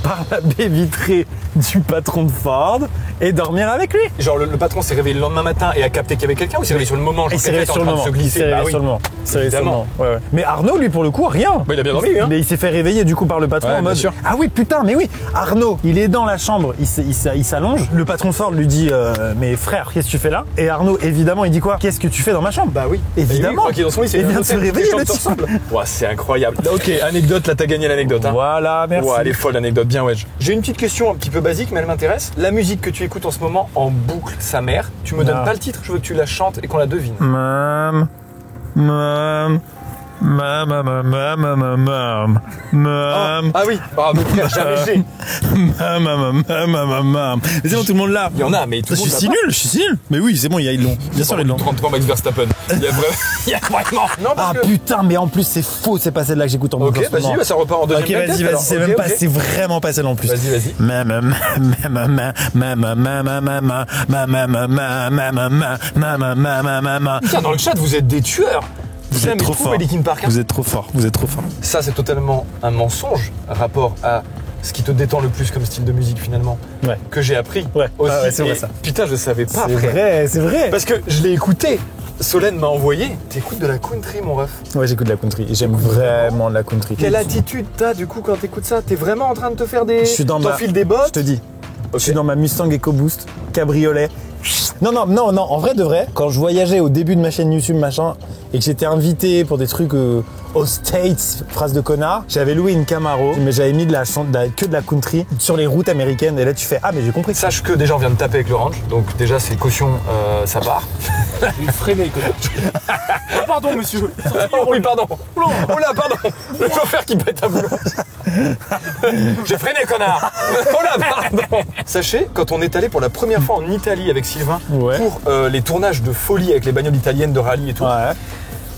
par la baie vitrée du patron de Ford et dormir avec lui. Genre le patron s'est réveillé le lendemain matin et a capté qu'il y avait quelqu'un ou s'est réveillé sur le moment? Il s'est réveillé sur le moment. Il s'est réveillé sur le moment. Il s'est réveillé sur le moment. Ouais, ouais. Mais Arnaud, lui, pour le coup, rien. Bah, il a bien dormi, hein. Mais il s'est fait réveiller du coup par le patron Ouais, en mode bien sûr. ah oui, putain, mais oui. Arnaud, il est dans la chambre, il s'allonge. Le patron de Ford lui dit mais frère, qu'est-ce que tu fais là? Et Arnaud, évidemment, il dit quoi? Qu'est-ce que tu fais dans ma chambre? Bah oui. Évidemment. Il est dans son lit, c'est Il vient de se réveiller, le type. Ouais, c'est incroyable. Ok, anecdote, là t'as gagné l'anecdote. Hein. Voilà, merci. Ouais, elle est folle l'anecdote, bien ouais. J'ai une petite question un petit peu basique, mais elle m'intéresse. La musique que tu écoutes en ce moment en boucle, sa mère, tu me donnes Ah. pas le titre, je veux que tu la chantes et qu'on la devine. Mam. Ah oui, ah, mon frère, jamais j'ai. Mais c'est bon, tout le monde là. Il y en a, mais tout le monde l'a pas. je suis nul. Mais oui, c'est bon, ils l'ont. Bien sûr, ils l'ont. 33 Max Verstappen. Il y a vraiment. Non, Ah parce que. putain, mais en plus c'est faux, c'est pas celle-là que j'écoute en boucle. Ok, en ce moment. vas-y, bah, ça repart en deuxième. Ok, vas-y, tête, alors. c'est Ok, même pas, ok. c'est vraiment pas celle en plus. Vas-y. Putain, dans le chat, vous êtes des tueurs. Vous êtes trop fort. Linkin Park. Vous êtes trop fort, vous êtes trop fort. Ça, c'est totalement un mensonge rapport à ce qui te détend le plus comme style de musique finalement. Ouais. Que j'ai appris. Ouais. Aussi. Ah ouais, c'est vrai, Et ça. Putain, je savais pas. C'est frère. vrai, c'est vrai. Parce que je l'ai écouté. Solène m'a envoyé. T'écoutes de la country, mon ref. Ouais, j'écoute de la country. Et j'aime vraiment la country. Quelle attitude t'as du coup quand t'écoutes ça? T'es vraiment en train de te faire des. Je suis dans ma. T'enfiles des Je bottes. te dis. Ok. Je suis dans ma Mustang EcoBoost, cabriolet. Non, en vrai de vrai, quand je voyageais au début de ma chaîne YouTube, machin, et que j'étais invité pour des trucs aux States, phrase de connard, j'avais loué une Camaro, mais j'avais mis que de la country sur les routes américaines, et là tu fais, ah mais j'ai compris. Sache que déjà on vient de taper avec le range, donc déjà c'est caution, ça part. Il freinait, connard. Ah, pardon, monsieur. Oh oui, pardon. Oh là, pardon. Le chauffeur qui pète à boulot. J'ai freiné, connard. Oh là, pardon. Sachez, quand on est allé pour la première fois en Italie avec Sylvain Ouais. pour les tournages de folie avec les bagnoles italiennes de rallye et tout, Ouais.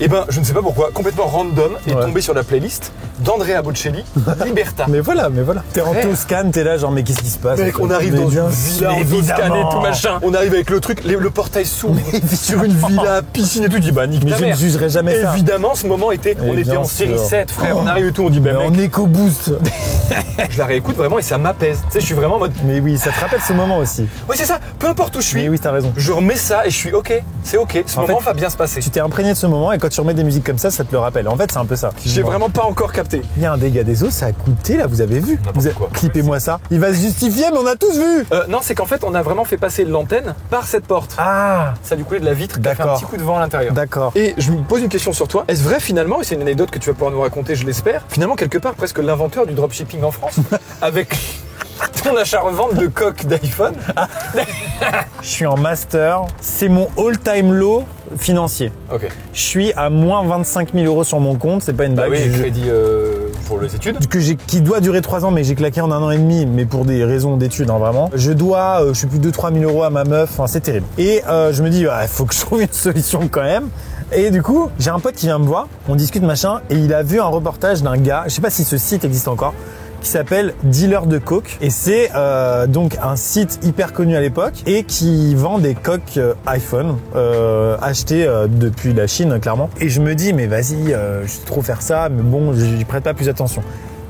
et ben je ne sais pas pourquoi, complètement random, est Ouais. tombé sur la playlist d'Andrea Bocelli, Liberta. Mais voilà. T'es en Frère. Toscane, t'es là, genre, mais qu'est-ce qui se passe? Mec, en fait on arrive Mais dans bien une sûr, villa en Toscane et évidemment. tout machin. On arrive avec le truc, le portail s'ouvre sur une villa, piscine et tout. Je dis bah nique Mais ta je ne mère. jugerai jamais ça. Évidemment, ce moment était, on était bien en série sûr. 7, frère. On arrive et tout, on dit bah Mais mec, en EcoBoost. je la réécoute vraiment et ça m'apaise. Tu sais, je suis vraiment en mode. Mais oui, ça te rappelle ce moment aussi. Oui, c'est ça. Peu importe où je suis, Mais oui, t'as raison. je remets ça et je suis ok. C'est ok. Ce En moment fait, va bien se passer. Tu t'es imprégné de ce moment et quand tu remets des musiques comme ça te le rappelle. En fait, c'est un peu ça. J'ai vraiment pas encore capté. Il y a un dégât des eaux, ça a coûté là, vous avez vu? N'importe quoi. Clippez-moi ça. Il va se justifier, mais on a tous vu. Non, c'est qu'en fait, on a vraiment fait passer l'antenne par cette porte. Ah, Ça a du coup de la vitre qui a fait un D'accord. petit coup de vent à l'intérieur. d'accord. Et je me pose une question sur toi. Est-ce vrai finalement, et c'est une anecdote que tu vas pouvoir nous raconter, je l'espère, finalement quelque part presque l'inventeur du dropshipping en France, avec ton achat-revente de coques d'iPhone. Je suis en master. C'est mon all-time low financier. Ok. Je suis à moins 25 000 euros sur mon compte. C'est pas une Bah blague. oui, Je- crédit pour les études. qui doit durer 3 ans, mais j'ai claqué en 1 an et demi, mais pour des raisons d'études, hein, vraiment. Je dois, je sais plus, 2-3 000 euros à ma meuf, enfin, c'est terrible. Et je me dis, il faut que je trouve une solution quand même. Et du coup, j'ai un pote qui vient me voir, on discute machin, et il a vu un reportage d'un gars, je sais pas si ce site existe encore, qui s'appelle Dealer de Coke. Et c'est donc un site hyper connu à l'époque et qui vend des coques iPhone achetées depuis la Chine, clairement. Et je me dis, mais vas-y, je sais trop faire ça, mais bon, j'y prête pas plus attention.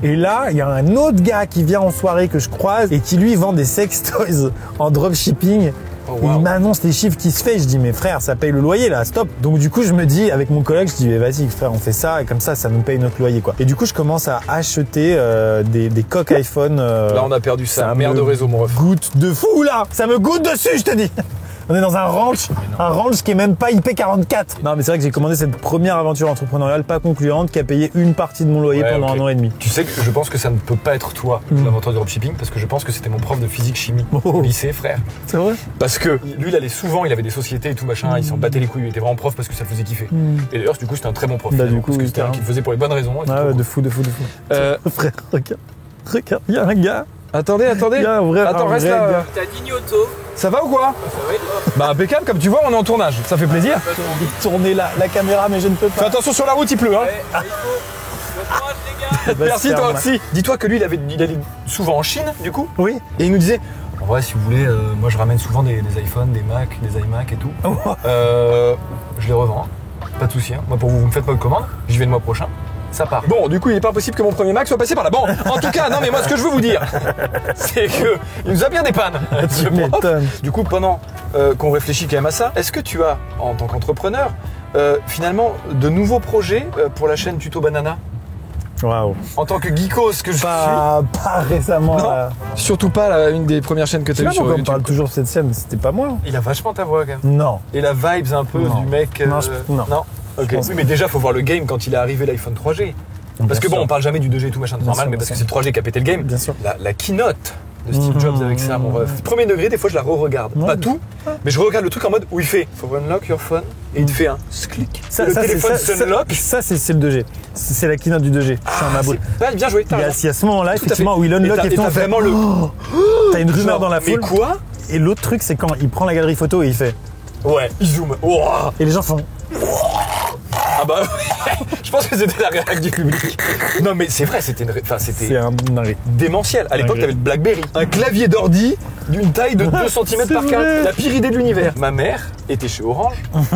Et là, il y a un autre gars qui vient en soirée que je croise et qui lui vend des sex toys en dropshipping. Oh, Et wow. il m'annonce les chiffres qui se fait. Je dis, mais frère, ça paye le loyer là, stop. Donc du coup, je me dis, avec mon collègue, je dis, mais vas-y frère, on fait ça et comme ça nous paye notre loyer quoi. Et du coup, je commence à acheter des coques iPhone. Là, on a perdu ça. ça Merde me de réseau, mon ref. Goûte de fou là. Ça me goûte dessus, je te dis. On est dans un ranch qui est même pas IP44. Non, mais c'est vrai que j'ai commandé cette première aventure entrepreneuriale pas concluante qui a payé une partie de mon loyer Ouais, pendant ok. 1 an et demi. Tu sais que je pense que ça ne peut pas être toi, l'inventeur du dropshipping, parce que je pense que c'était mon prof de physique-chimie au lycée, frère. C'est vrai? Parce que lui, il allait souvent, il avait des sociétés et tout machin, il s'en battait les couilles, il était vraiment prof parce que ça le faisait kiffer. Et d'ailleurs, du coup, c'était un très bon prof. Bah, finalement, du coup, parce que oui, c'était un carrément. qui le faisait pour les bonnes raisons. et c'était Ah trop ouais, cool. de fou. Frère, regarde, il y a un gars. Attendez. Il y a un vrai Attends, reste gars. là. T'as Dignoto. Ça va ou quoi? Ça va et toi? Bah, impeccable, comme tu vois, on est en tournage. Ça fait plaisir. J'ai envie de tourner la caméra, mais je ne peux Fais pas. attention sur la route, il pleut, hein. Ouais, il faut. Bon courage les gars. Va se Merci, faire toi mal. aussi. Dis-toi que lui, il allait souvent en Chine, du coup. Oui. Et il nous disait, en vrai, si vous voulez, moi je ramène souvent des iPhones, des Mac, des iMac et tout. Je les revends, hein. Pas de souci. Hein. Moi, pour vous, vous me faites pas de commande, j'y vais le mois prochain. Ça part. Bon, du coup, il n'est pas possible que mon premier Mac soit passé par là. Bon, en tout cas, non, mais moi, ce que je veux vous dire, c'est que il nous a bien dépanne. Tu m'étonnes. Du coup, pendant qu'on réfléchit quand même à ça, est-ce que tu as, en tant qu'entrepreneur, finalement, de nouveaux projets pour la chaîne Tuto Banana? Waouh. En tant que geekos que je Pas récemment. Non. là. suis. Surtout pas une des premières chaînes que Tu tu as sais eues pas sur pourquoi on YouTube. parle toujours de cette scène, c'était pas moi. Il a vachement ta voix quand même. Non. Et la vibes un peu Non. du mec. Non, non. Ok. pense Oui, mais déjà, faut voir le game quand il est arrivé l'iPhone 3G. Parce que bon, sûr. on parle jamais du 2G et tout machin, c'est Bien normal, sûr, mais bien parce que sûr. c'est le 3G qui a pété le game. Bien sûr. La keynote de Steve Jobs avec ça, mon ref. Premier degré, des fois, je la re-regarde. Ouais. Pas tout, mais je regarde le truc en mode où il fait For unlock your phone et il te fait un clic. Le téléphone s'unlock. Ça, c'est le 2G. C'est la keynote du 2G. Je suis un maboule. Ouais, bien joué, t'as Il y a raison. ce moment-là, Tout à fait. effectivement, où il unlock Et et tout. t'as on fait, vraiment le. T'as une rumeur Genre, dans la mais foule. quoi? Et l'autre truc, c'est quand il prend la galerie photo et il fait. Ouais, il zoome. Ouah. Et les gens font. Ah bah je pense que c'était la réaction du public. Non mais c'est vrai, c'était C'est un dingue. démentiel. À l'époque, Dingue. t'avais le BlackBerry. Un clavier d'ordi d'une taille de 2 cm par C'est 4. vrai. La pire idée de l'univers. Ma mère était chez Orange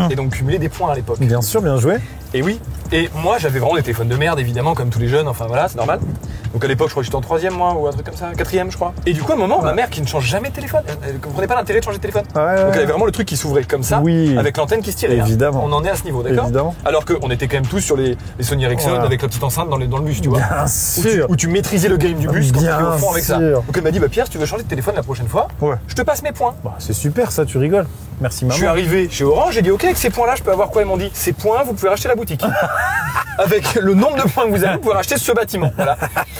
et donc cumulait des points à l'époque. Bien sûr, bien joué. Et oui. Et moi, j'avais vraiment des téléphones de merde, évidemment, comme tous les jeunes. Enfin voilà, c'est normal. Donc à l'époque, je crois que j'étais en 3e, moi, ou un truc comme ça. 4e, je crois. Et du coup, à un moment, ma mère qui ne change jamais de téléphone, elle comprenait pas l'intérêt de changer de téléphone. Ouais, ouais, Donc elle ouais. avait vraiment le truc qui s'ouvrait comme ça, Oui. avec l'antenne qui se tirait. hein. Évidemment. On en est à ce niveau, d'accord? Évidemment. Alors qu'on était quand même tous sur les Sony Ericsson Voilà. avec la petite enceinte dans le bus, tu vois. Bien sûr. Où tu maîtrisais le game du bus quand tu Bien étais au fond avec ça. sûr. Donc elle m'a dit, bah Pierre, si tu veux changer de téléphone la prochaine fois, Ouais. je te passe mes points. Bah, c'est super ça, tu rigoles. Merci Je suis maman. arrivé chez Orange, j'ai dit ok, avec ces points-là, je peux avoir quoi? Ils m'ont dit, ces points, vous pouvez racheter la boutique. Avec le nombre de points que vous avez, vous pouvez racheter ce bâtiment. Voilà.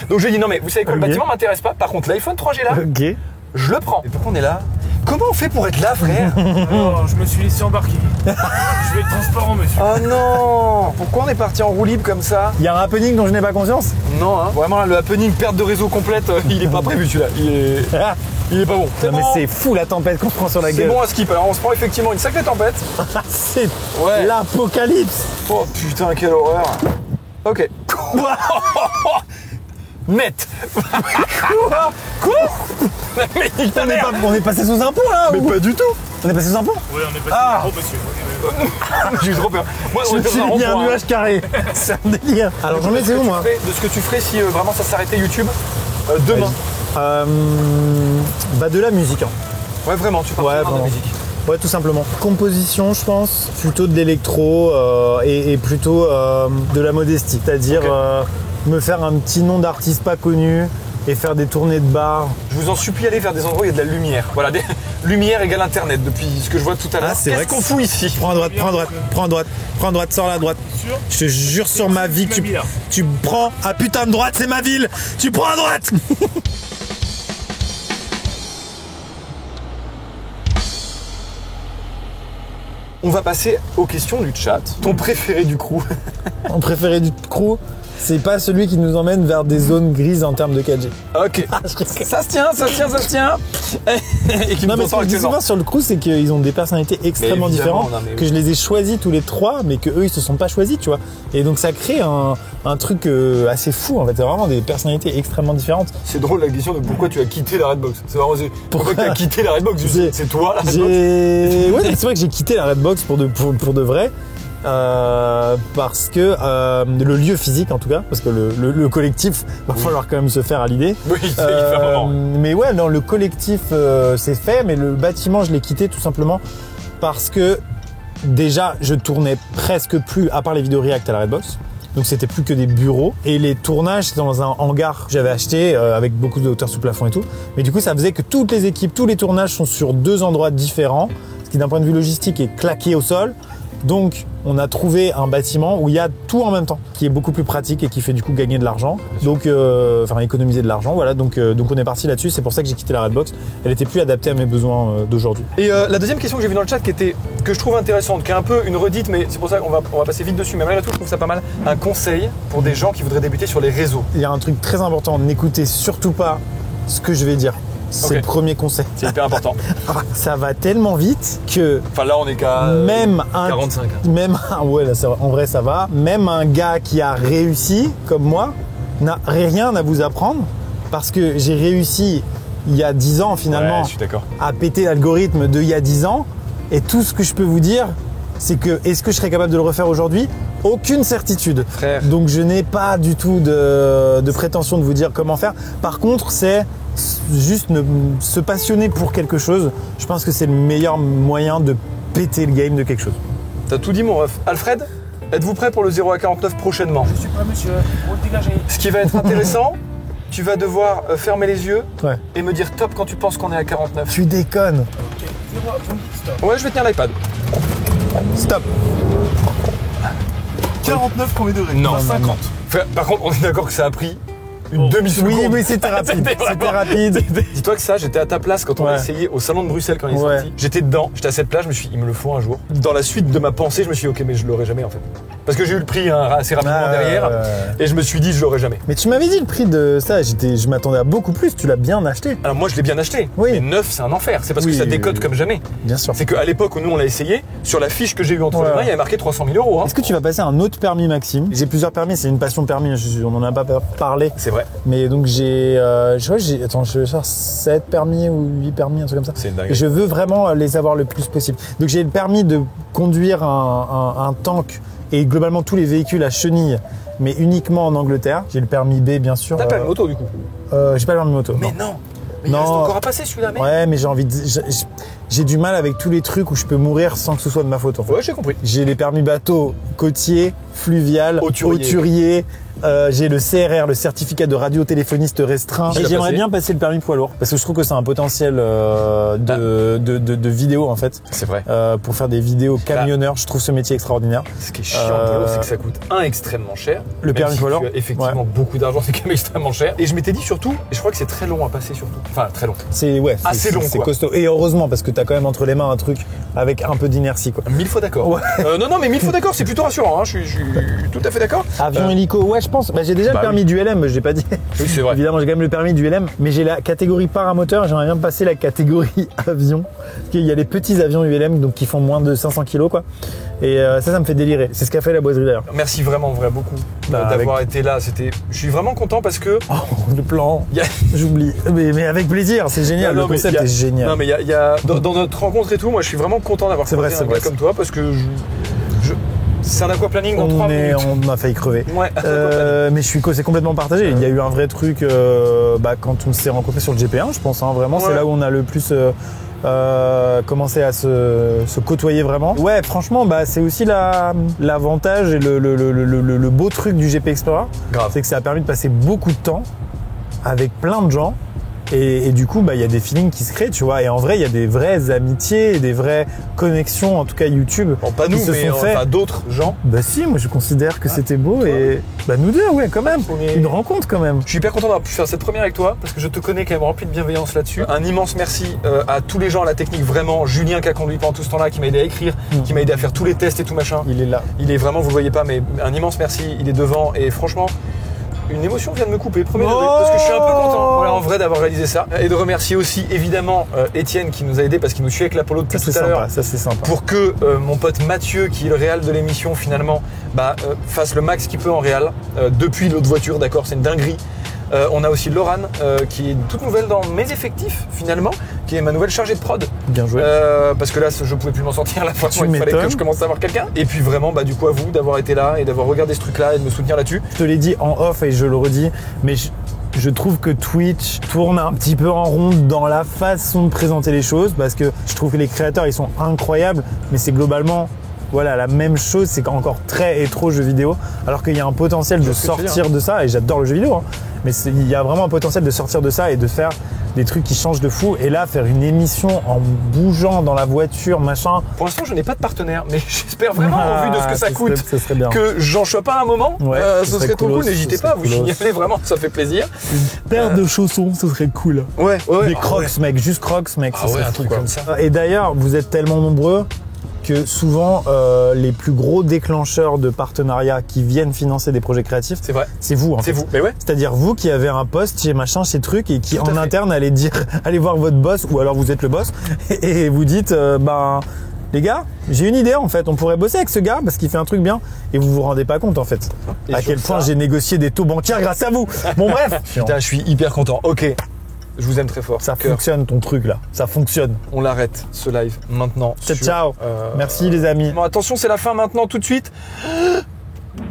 Donc je lui ai dit, non mais vous savez quoi, le Ok. bâtiment m'intéresse pas. Par contre, l'iPhone 3G là, Ok. je le prends. Et pourquoi on est là? Comment on fait pour être là, frère? Alors, je me suis laissé embarquer. Je vais être transparent, monsieur. Oh non! Pourquoi on est parti en roue libre comme ça? Il y a un happening dont je n'ai pas conscience. Non, hein. Vraiment, le happening perte de réseau complète, il est pas prévu celui-là. Il est pas bon. Non, mais c'est fou la tempête qu'on prend sur la C'est gueule. bon à skip. Alors on se prend effectivement une sacrée tempête. C'est Ouais. l'apocalypse. Oh putain, quelle horreur. Ok. Net. Quoi? Mais nique ta mère. On est passé sous un pont là. Mais ou- pas du tout. On est passé sous un pont. Ouais, on est passé Ah. par là, monsieur. J'ai eu trop peur. Moi, on était Il dans y a un rond-point, nuage carré. C'est un délire. Alors j'en De ai ce c'est que où tu moi ferais- De ce que tu ferais si vraiment ça s'arrêtait YouTube demain. Bah de la musique. Hein. Ouais, vraiment, tu parles Ouais, de la vraiment. musique. Ouais, tout simplement. Composition, je pense, plutôt de l'électro et plutôt de la modestie. C'est-à-dire Ok. me faire un petit nom d'artiste pas connu et faire des tournées de bars. Je vous en supplie, allez vers des endroits où il y a de la lumière. Voilà, des... lumière égale Internet depuis ce que je vois tout à l'heure. Ah, c'est vrai Qu'est-ce que qu'on fout ici? Prends à droite, prends à droite, prends à droite, prends à droite, sors la droite. Sûr? Je te jure sur ma vie que tu prends à putain de droite, c'est ma ville. Tu prends à droite. On va passer aux questions du chat. Ton préféré du crew? Mon préféré du crew, c'est pas celui qui nous emmène vers des zones grises en termes de 4G. Ok. Ça se tient, ça se tient, ça se tient. Et qui Non nous mais ce que entend je dis actuellement. souvent sur le crew, c'est qu'ils ont des personnalités extrêmement Mais évidemment, différentes, non, mais que oui. je les ai choisis tous les trois, mais que eux ils se sont pas choisis, tu vois. Et donc ça crée un truc assez fou en fait. C'est vraiment des personnalités extrêmement différentes. C'est drôle la question de pourquoi tu as quitté la Redbox. C'est vraiment pourquoi tu as quitté la Redbox? J'ai- C'est toi la Redbox? Ouais, mais c'est vrai que j'ai quitté la Redbox pour de vrai. parce que le lieu physique en tout cas, parce que le collectif va falloir quand même se faire à l'idée. Oui, c'est hyper marrant. Mais ouais, non, le collectif c'est fait, mais le bâtiment je l'ai quitté tout simplement parce que déjà je tournais presque plus à part les vidéos React à la Redbox. Donc c'était plus que des bureaux et les tournages c'était dans un hangar que j'avais acheté avec beaucoup de hauteur sous plafond et tout. Mais du coup ça faisait que toutes les équipes, tous les tournages sont sur 2 endroits différents, ce qui d'un point de vue logistique est claqué au sol. Donc on a trouvé un bâtiment où il y a tout en même temps, qui est beaucoup plus pratique et qui fait du coup gagner de l'argent. Donc économiser de l'argent, voilà. Donc on est parti là-dessus. C'est pour ça que j'ai quitté la Redbox. Elle était plus adaptée à mes besoins d'aujourd'hui. Et la deuxième question que j'ai vue dans le chat que je trouve intéressante, qui est un peu une redite, mais c'est pour ça qu'on va passer vite dessus. Mais malgré tout, je trouve ça pas mal. Un conseil pour des gens qui voudraient débuter sur les réseaux. Il y a un truc très important, n'écoutez surtout pas ce que je vais dire. C'est le premier conseil. C'est hyper important. Ça va tellement vite que. Enfin là on est qu'à même 45. Ouais là en vrai ça va. Même un gars qui a réussi comme moi n'a rien à vous apprendre parce que j'ai réussi il y a 10 ans finalement Ouais, je suis d'accord. à péter l'algorithme de il y a 10 ans et tout ce que je peux vous dire c'est que est-ce que je serais capable de le refaire aujourd'hui? Aucune certitude. Frère. Donc je n'ai pas du tout de prétention de vous dire comment faire. Par contre c'est juste se passionner pour quelque chose. Je pense que c'est le meilleur moyen de péter le game de quelque chose. T'as tout dit mon ref. Alfred, êtes-vous prêt pour le 0 à 49 prochainement? Je suis prêt, monsieur. Pour le dégager. Ce qui va être intéressant, tu vas devoir fermer les yeux Ouais. et me dire top quand tu penses qu'on est à 49. Tu déconnes. Ok, 0 à 50, stop. Ouais, je vais tenir l'iPad. Stop. 49 combien de degrés? Non, 50. Par contre, on est d'accord que ça a pris une demi-seconde. Oui, c'était rapide. C'était rapide. Dis-toi que ça, j'étais à ta place quand on a Ouais. essayé au salon de Bruxelles quand il est Ouais. sorti. J'étais dedans, j'étais à cette place, je me suis dit, il me le faut un jour. Dans la suite de ma pensée, je me suis dit, ok, mais je l'aurai jamais en fait. Parce que j'ai eu le prix assez rapidement derrière et je me suis dit, je l'aurai jamais. Mais tu m'avais dit le prix de ça, je m'attendais à beaucoup plus, tu l'as bien acheté. Alors moi, je l'ai bien acheté. Oui. Mais neuf, c'est un enfer. C'est parce que Oui, ça oui, décote oui. comme jamais. Bien sûr. C'est qu'à l'époque où nous on l'a essayé, sur la fiche que j'ai eue entre les Ouais. mains, il y avait marqué 300 000 euros. Hein. Est-ce que tu vas passer un autre permis, Maxime? J'ai plusieurs permis, c'est une passion permis, on en a pas parlé. C'est vrai. Mais donc je vais faire 7 permis ou 8 permis, un truc comme ça. C'est une dinguerie. Et je veux vraiment les avoir le plus possible. Donc j'ai le permis de conduire un tank et globalement tous les véhicules à chenilles, mais uniquement en Angleterre. J'ai le permis B bien sûr. T'as pas une moto du coup? J'ai pas le permis moto. Mais non. non. Mais il Non. reste encore à passer celui-là, mec. Ouais, mais j'ai envie de... J'ai du mal avec tous les trucs où je peux mourir sans que ce soit de ma faute en fait. Ouais, j'ai compris. J'ai les permis bateau côtier, fluvial, Hauturier. hauturier. J'ai le CRR, le certificat de radiotéléphoniste restreint. Tu Et l'as j'aimerais passé bien passer le permis poids lourd parce que je trouve que c'est un potentiel de vidéo en fait. C'est vrai. Pour faire des vidéos camionneurs, je trouve ce métier extraordinaire. Ce qui est chiant, Polo, c'est que ça coûte extrêmement cher. Le Même permis si poids tu lourd. as effectivement beaucoup d'argent, c'est quand même extrêmement cher. Et je m'étais dit surtout, et je crois que c'est très long à passer surtout. Enfin, très long. C'est Assez long, c'est quoi. costaud. Et heureusement parce que t'as quand même entre les mains un truc avec un peu d'inertie quoi. 1000 fois d'accord. Ouais. Non, mais 1000 fois d'accord, c'est plutôt rassurant. Hein. Je suis tout à fait d'accord. Avion hélico, ouais je pense. Bah, j'ai déjà Bah le permis du LM, je l'ai pas dit. Oui, c'est vrai. Évidemment j'ai quand même le permis du LM, mais j'ai la catégorie paramoteur, j'aimerais bien passer la catégorie avion. Parce qu'il y a les petits avions ULM donc qui font moins de 500 kilos quoi. Et ça me fait délirer. C'est ce qu'a fait la boiserie d'ailleurs. Merci vraiment, beaucoup Bah, d'avoir été là. Je suis vraiment content parce que. Oh, le plan, Il y a- j'oublie. Mais avec plaisir, c'est génial, Non, le mais concept il y a- est génial. Non, mais il y a dans notre rencontre et tout, moi je suis vraiment content d'avoir C'est vrai, croisé un c'est vrai. gars comme toi parce que c'est un aquaplaning dans 3 minutes. On a failli crever. Ouais, Mais c'est complètement partagé. Il y a eu un vrai truc quand on s'est rencontrés sur le GP1, je pense. Hein, vraiment, Ouais. c'est là où on a le plus commencé à se côtoyer vraiment. Ouais, franchement, c'est aussi l'avantage et le beau truc du GP Explorer. Grave. C'est que ça a permis de passer beaucoup de temps avec plein de gens. Et du coup, il y a des feelings qui se créent, tu vois. Et en vrai, il y a des vraies amitiés et des vraies connexions, en tout cas YouTube. Bon, pas nous, qui se mais sont fait. enfin, d'autres gens. Bah si, moi je considère que c'était beau et nous deux, ouais, quand même. On est- Une rencontre quand même. Je suis hyper content d'avoir pu faire cette première avec toi parce que je te connais quand même rempli de bienveillance là-dessus. Un immense merci à tous les gens à la technique, vraiment. Julien qui a conduit pendant tout ce temps-là, qui m'a aidé à écrire, qui m'a aidé à faire tous les tests et tout machin. Il est là. Il est vraiment, vous le voyez pas, mais un immense merci. Il est devant et franchement, une émotion vient de me couper, premier degré, parce que je suis un peu content, voilà, en vrai, d'avoir réalisé ça. Et de remercier aussi évidemment Étienne qui nous a aidé parce qu'il nous suit avec l'Apollo depuis Ça tout c'est à l'heure. sympa, ça c'est sympa. Pour que mon pote Mathieu, qui est le réal de l'émission finalement, fasse le max qu'il peut en réal depuis l'autre voiture, d'accord, c'est une dinguerie. On a aussi Laurane, qui est toute nouvelle dans mes effectifs, finalement, qui est ma nouvelle chargée de prod. Bien joué. Parce que là, je pouvais plus m'en sortir à la fois. Tu Il fallait m'étonnes. que je commence à avoir quelqu'un. Et puis vraiment, du coup, à vous d'avoir été là et d'avoir regardé ce truc-là et de me soutenir là-dessus. Je te l'ai dit en off et je le redis, mais je trouve que Twitch tourne un petit peu en rond dans la façon de présenter les choses parce que je trouve que les créateurs, ils sont incroyables, mais c'est globalement voilà, la même chose, c'est encore très trop jeux vidéo, alors qu'il y a un potentiel de sortir de ça, et j'adore le jeu vidéo, hein, mais il y a vraiment un potentiel de sortir de ça et de faire des trucs qui changent de fou. Et là, faire une émission en bougeant dans la voiture, machin. Pour l'instant, je n'ai pas de partenaire, mais j'espère vraiment, au vu de ce que ça coûte, ça serait bien. que j'en chope pas un moment. Ouais, ce serait trop cool. N'hésitez pas à vous signaler, vraiment, ça fait plaisir. Une paire de chaussons, ce serait cool. Ouais. Des crocs, mec, juste crocs, mec. Ah ouais, un truc comme ça. Et d'ailleurs, vous êtes tellement nombreux que souvent, les plus gros déclencheurs de partenariats qui viennent financer des projets créatifs, C'est vrai. c'est vous, en fait. C'est vous. Mais ouais. C'est-à-dire vous qui avez un poste chez machin, chez truc, et qui Tout à en fait. interne allez dire, allez voir votre boss, ou alors vous êtes le boss, et vous dites, les gars, j'ai une idée en fait, on pourrait bosser avec ce gars parce qu'il fait un truc bien, et vous vous rendez pas compte en fait Et à sur quel point ça- j'ai négocié des taux bancaires grâce à vous. Bon bref, Putain, je suis hyper content. Ok. Je vous aime très fort. ça Cœur. fonctionne ton truc là, ça fonctionne. On l'arrête, ce live, maintenant. Ciao, sur, ciao. Merci les amis. Bon, attention, c'est la fin maintenant, tout de suite.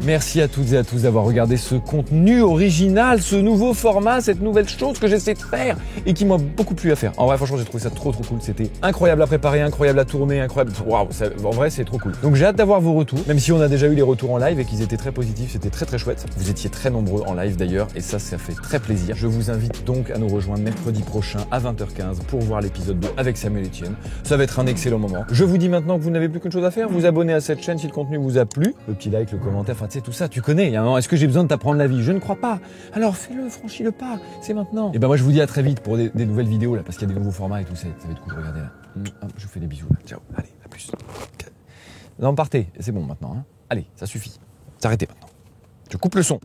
Merci à toutes et à tous d'avoir regardé ce contenu original, ce nouveau format, cette nouvelle chose que j'essaie de faire et qui m'a beaucoup plu à faire. En vrai, franchement, j'ai trouvé ça trop cool. C'était incroyable à préparer, incroyable à tourner, incroyable. Waouh, en vrai, c'est trop cool. Donc j'ai hâte d'avoir vos retours, même si on a déjà eu les retours en live et qu'ils étaient très positifs, c'était très chouette. Vous étiez très nombreux en live d'ailleurs et ça fait très plaisir. Je vous invite donc à nous rejoindre mercredi prochain à 20h15 pour voir l'épisode 2 avec Samuel Etienne. Ça va être un excellent moment. Je vous dis maintenant que vous n'avez plus qu'une chose à faire, vous abonner à cette chaîne si le contenu vous a plu, le petit like, le commentaire, enfin tu sais tout ça, tu connais. Il y a un moment, est-ce que j'ai besoin de t'apprendre la vie? Je ne crois pas. Alors fais-le, franchis le pas, c'est maintenant. Et ben moi je vous dis à très vite pour des nouvelles vidéos là, parce qu'il y a des nouveaux formats et tout ça va être cool, regardez là. Je vous fais des bisous là. Ciao, allez, à plus. Non, partez, c'est bon maintenant. Hein. Allez, ça suffit. S'arrêtez maintenant. Je coupe le son.